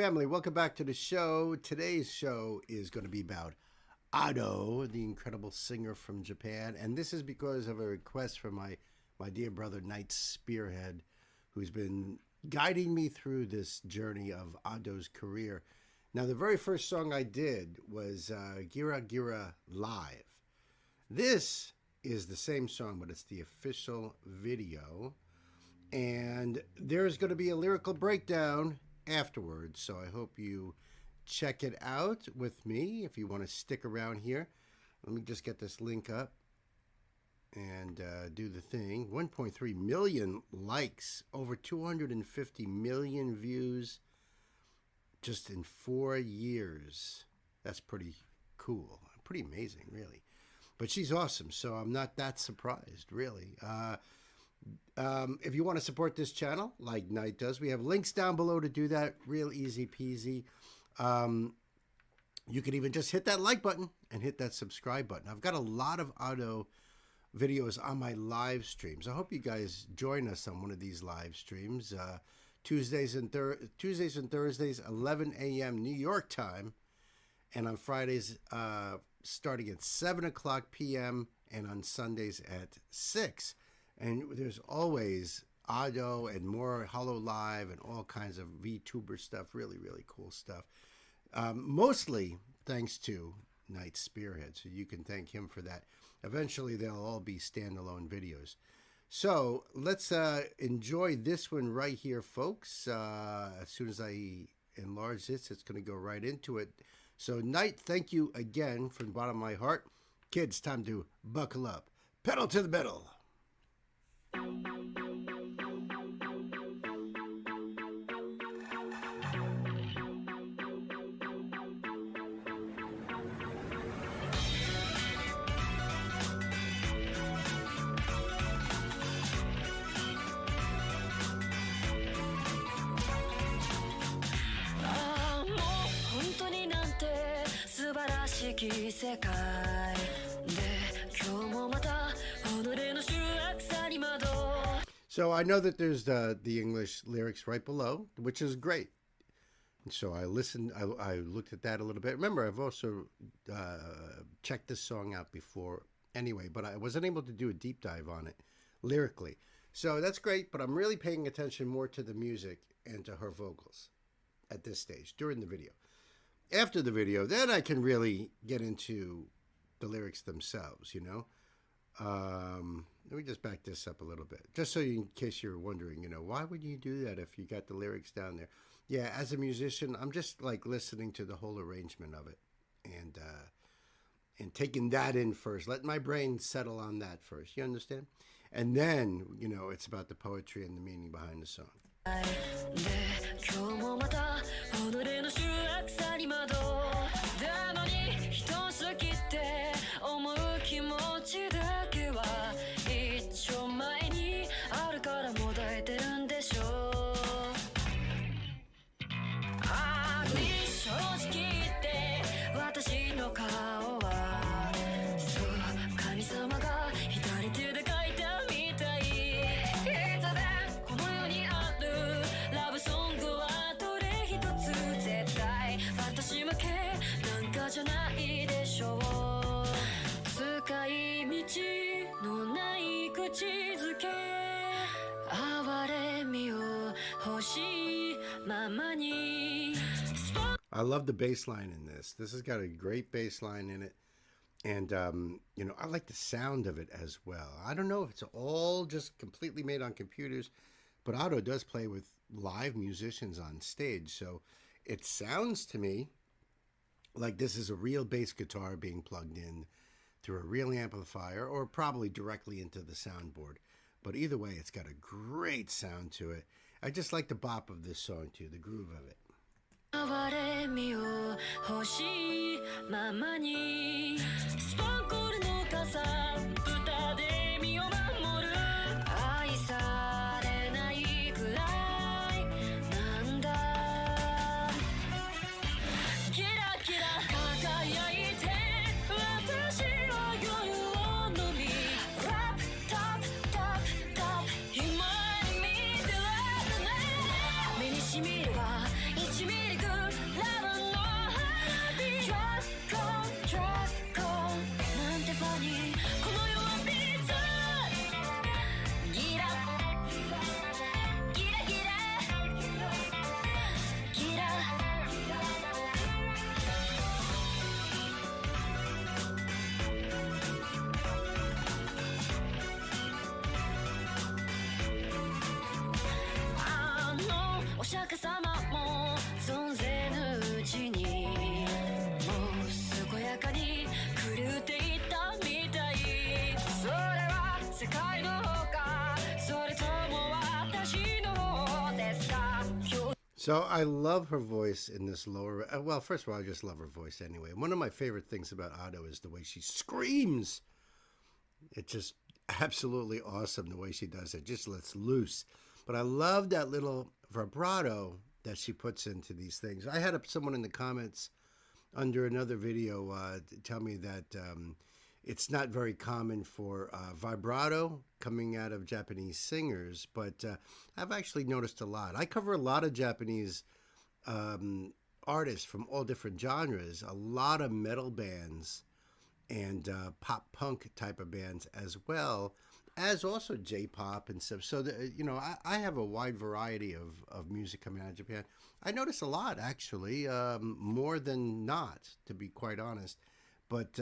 family, welcome back to the show. Today's show is going to be about Ado, the incredible singer from Japan. And this is because of a request from my dear brother, Knight Spearhead, who's been guiding me through this journey of Ado's career. Now, the very first song I did was Gira Gira Live. This is the same song, but it's the official video. And there's going to be a lyrical breakdown afterwards, so I hope you check it out with me if you want to stick around here. Let me just get this link up and do the thing. 1.3 million likes, over 250 million views just in 4 years. That's pretty cool, pretty amazing, really. But she's awesome, so I'm not that surprised, really. If you want to support this channel, like Knight does, we have links down below to do that. Real easy peasy. You can even just hit that like button and hit that subscribe button. I've got a lot of Ado videos on my live streams. I hope you guys join us on one of these live streams. Tuesdays and Thursdays, 11 a.m. New York time. And on Fridays, starting at 7 o'clock p.m. and on Sundays at 6. And there's always Ado and more Hollow Live and all kinds of VTuber stuff. Really, really cool stuff. Mostly thanks to Knight Spearhead. So you can thank him for that. Eventually, they'll all be standalone videos. So let's enjoy this one right here, folks. As soon as I enlarge this, it's going to go right into it. So Knight, thank you again from the bottom of my heart. Kids, time to buckle up. Pedal to the metal. So I know that there's the English lyrics right below, which is great. And so I listened, I looked at that a little bit. Remember, I've also checked this song out before anyway, but I wasn't able to do a deep dive on it lyrically. So that's great, but I'm really paying attention more to the music and to her vocals at this stage during the video. After the video, then I can really get into the lyrics themselves, you know. Let me just back this up a little bit, just so in case you're wondering, you know, why would you do that if you got the lyrics down there? Yeah, as a musician, I'm just like listening to the whole arrangement of it and taking that in first, letting my brain settle on that first. You understand? And then, you know, it's about the poetry and the meaning behind the song. I love the bass line in this. This has got a great bass line in it. And, you know, I like the sound of it as well. I don't know if it's all just completely made on computers, but Ado does play with live musicians on stage. So it sounds to me like this is a real bass guitar being plugged in through a real amplifier or probably directly into the soundboard. But either way, it's got a great sound to it. I just like the bop of this song too, the groove of it. So I love her voice in this lower. Well, first of all, I just love her voice anyway. One of my favorite things about Otto is the way she screams. It's just absolutely awesome the way she does it. Just lets loose. But I love that little vibrato that she puts into these things. I had someone in the comments under another video tell me that it's not very common for vibrato coming out of Japanese singers, but I've actually noticed a lot. I cover a lot of Japanese artists from all different genres, a lot of metal bands and pop punk type of bands, as well as also J-pop and stuff. So, I have a wide variety of music coming out of Japan. I notice a lot, actually, more than not, to be quite honest. But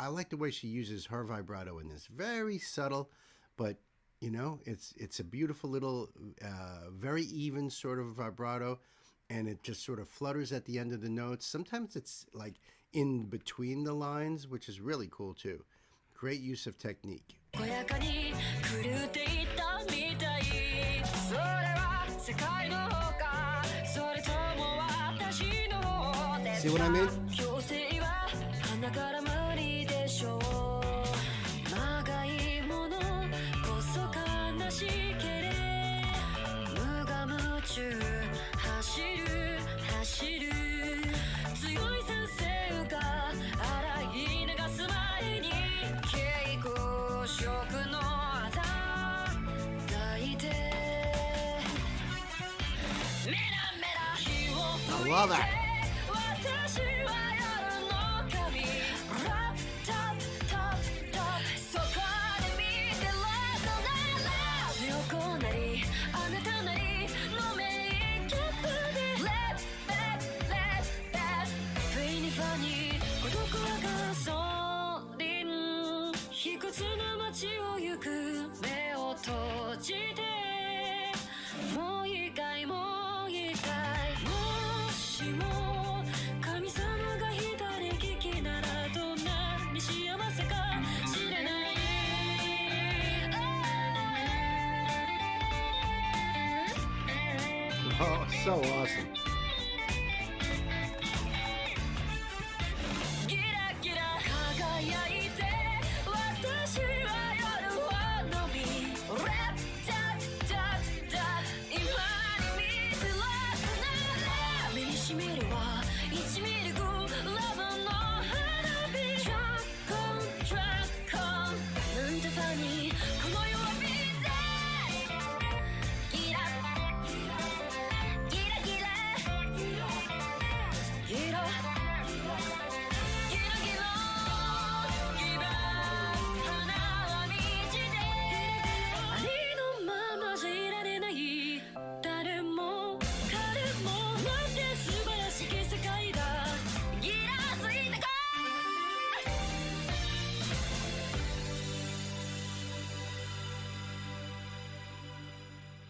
I like the way she uses her vibrato in this. Very subtle, but it's a beautiful little, very even sort of vibrato, and it just sort of flutters at the end of the notes. Sometimes it's like in between the lines, which is really cool too. Great use of technique. See what I mean? I love that. Oh, so awesome.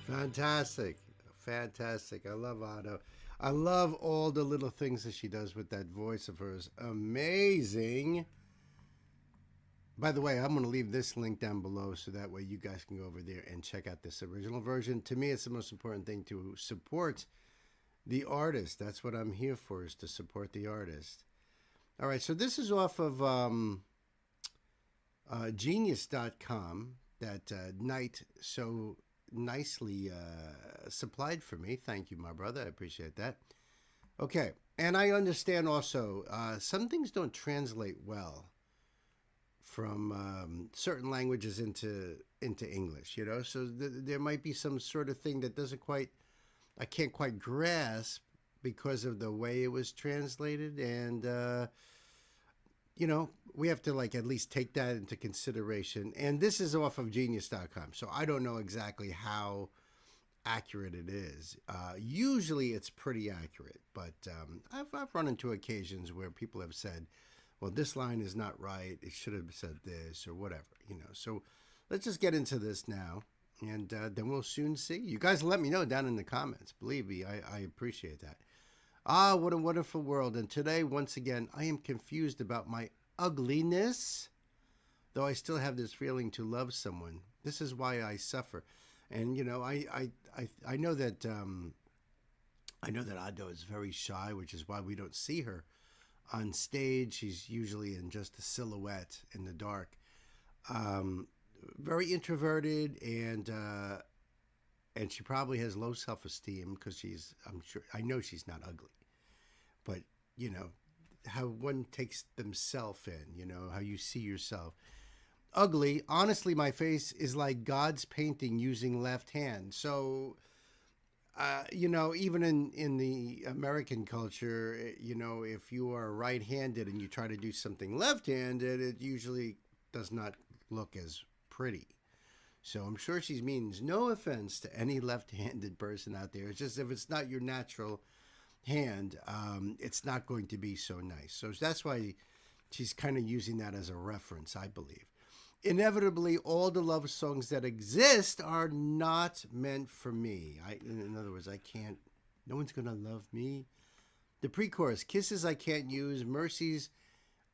Fantastic. Fantastic. I love Otto. I love all the little things that she does with that voice of hers. Amazing. By the way, I'm going to leave this link down below so that way you guys can go over there and check out this original version. To me, it's the most important thing to support the artist. That's what I'm here for, is to support the artist. All right, so this is off of genius.com that Knight so nicely supplied for me. Thank you, my brother. I appreciate that. Okay, and I understand also some things don't translate well from certain languages into English, so there might be some sort of thing that I can't quite grasp because of the way it was translated, and we have to at least take that into consideration. And this is off of genius.com, so I don't know exactly how accurate it is. Usually it's pretty accurate, but I've run into occasions where people have said, well, this line is not right, it should have said this, or whatever, So let's just get into this now, and then we'll soon see. You guys let me know down in the comments. Believe me, I appreciate that. Ah, what a wonderful world. And today, once again, I am confused about my ugliness, though I still have this feeling to love someone. This is why I suffer. And, I know that I know that Ado is very shy, which is why we don't see her on stage. She's usually in just a silhouette in the dark. Um, Very introverted, and she probably has low self esteem because she's. I'm sure. I know she's not ugly, but you know how one takes themselves in. You know how you see yourself. Ugly. Honestly, my face is like God's painting using left hand. So even in the American culture, if you are right-handed and you try to do something left-handed, it usually does not look as pretty. So I'm sure she means no offense to any left-handed person out there. It's just if it's not your natural hand, it's not going to be so nice. So that's why she's kind of using that as a reference, I believe. Inevitably, all the love songs that exist are not meant for me. In other words, I can't. No one's gonna love me. The pre-chorus: kisses I can't use, mercies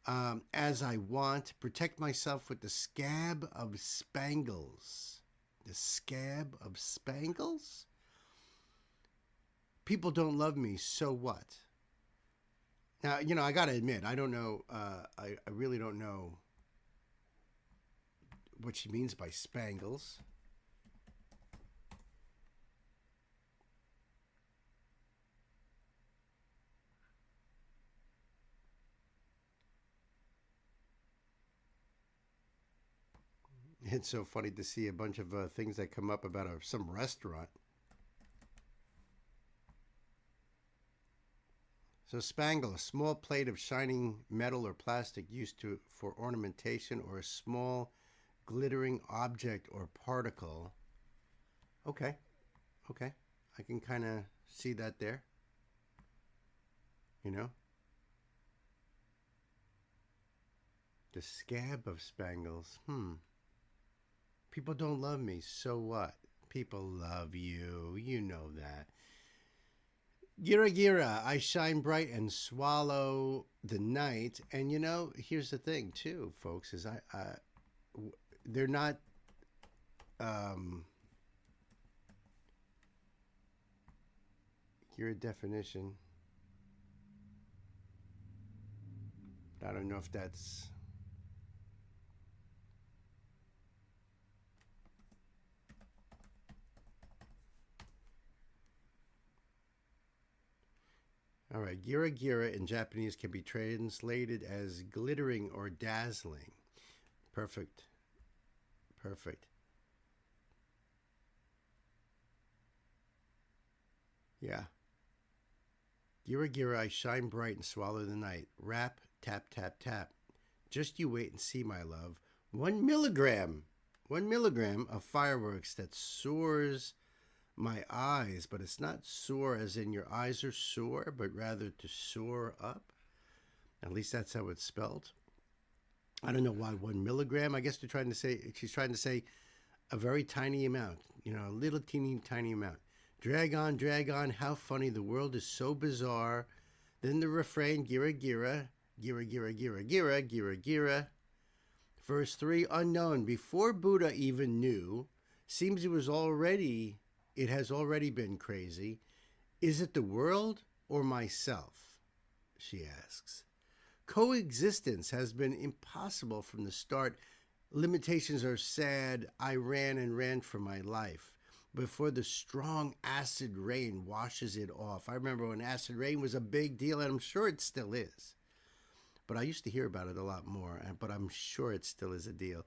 as I want, protect myself with the scab of spangles. The scab of spangles. People don't love me, so what? Now, I gotta admit, I don't know. I really don't know what she means by spangles. It's so funny to see a bunch of things that come up about some restaurant. So spangle, a small plate of shining metal or plastic used for ornamentation, or a small glittering object or particle. Okay, okay. I can kind of see that there, you know. The scab of spangles. People don't love me, so what? People love you. You know that. Gira gira, I shine bright and swallow the night. And here's the thing too, folks, is they're not um your definition. I don't know if that's all right. Gira gira in Japanese can be translated as glittering or dazzling. Perfect. Perfect. Yeah. Gira gira, I shine bright and swallow the night. Rap, tap, tap, tap. Just you wait and see, my love. 1 milligram. 1 milligram of fireworks that soars my eyes, but it's not sore as in your eyes are sore, but rather to soar up. At least that's how it's spelled. I don't know why 1 milligram. I guess she's trying to say a very tiny amount, a little teeny tiny amount. Drag on, how funny, the world is so bizarre. Then the refrain, gira gira, gira gira gira gira, gira gira. Verse 3, unknown, before Buddha even knew, seems it has already been crazy. Is it the world or myself? She asks. Coexistence has been impossible from the start. Limitations are sad. I ran and ran for my life before the strong acid rain washes it off. I remember when acid rain was a big deal, and I'm sure it still is. But I used to hear about it a lot more, but I'm sure it still is a deal.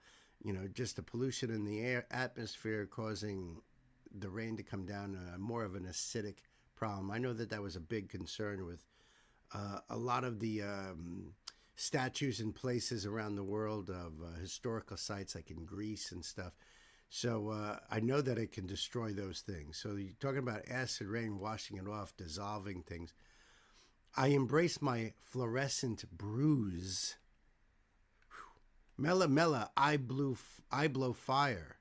Just the pollution in the air, atmosphere causing the rain to come down, more of an acidic problem. I know that was a big concern with a lot of the statues and places around the world of historical sites like in Greece and stuff. So I know that it can destroy those things. So you're talking about acid rain washing it off, dissolving things. I embrace my fluorescent bruise. Mela mela, I blow fire.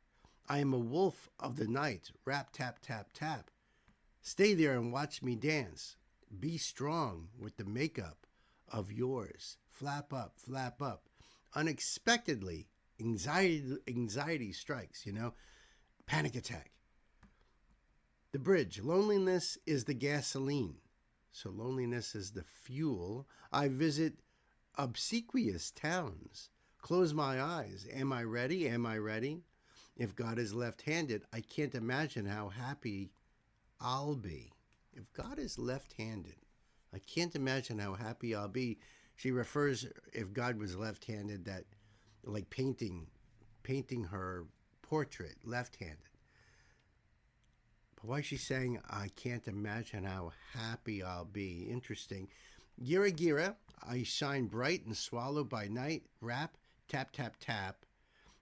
I am a wolf of the night. Rap tap tap tap. Stay there and watch me dance. Be strong with the makeup of yours. Flap up, flap up. Unexpectedly, anxiety strikes, panic attack. The bridge. Loneliness is the gasoline. So loneliness is the fuel. I visit obsequious towns. Close my eyes. Am I ready? Am I ready? If God is left handed, I can't imagine how happy I'll be. If God is left handed, I can't imagine how happy I'll be. She refers, if God was left handed, that like painting her portrait left handed. But why is she saying, I can't imagine how happy I'll be? Interesting. Gira gira, I shine bright and swallow by night. Rap, tap, tap, tap.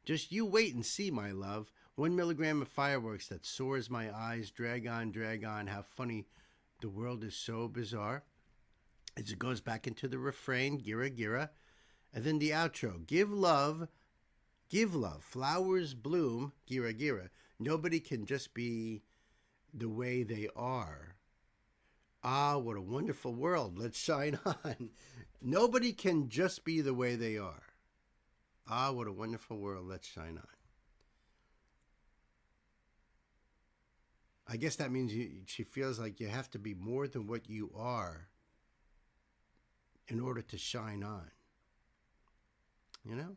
Just you wait and see, my love. 1 milligram of fireworks that soars my eyes. Drag on, how funny. The world is so bizarre. As it goes back into the refrain, gira gira. And then the outro, give love, flowers bloom, gira gira. Nobody can just be the way they are. Ah, what a wonderful world. Let's shine on. Nobody can just be the way they are. Ah, what a wonderful world. Let's shine on. I guess that means she feels like you have to be more than what you are in order to shine on. You know?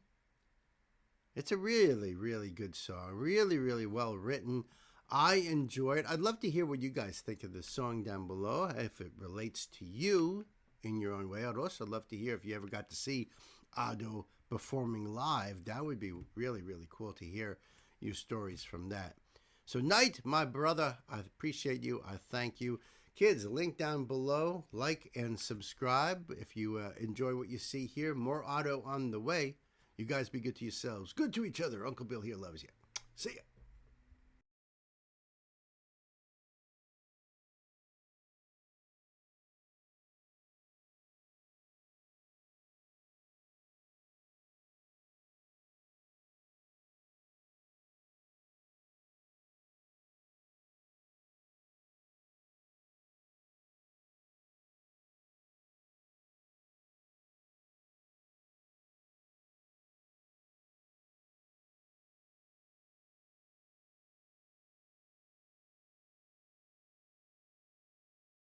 It's a really, really good song. Really, really well written. I enjoy it. I'd love to hear what you guys think of the song down below, if it relates to you in your own way. I'd also love to hear if you ever got to see Ado performing live. That would be really, really cool to hear your stories from that. So, Knight, my brother, I appreciate you. I thank you. Kids, link down below. Like and subscribe if you enjoy what you see here. More Ado on the way. You guys be good to yourselves. Good to each other. Uncle Bill here loves you. See ya.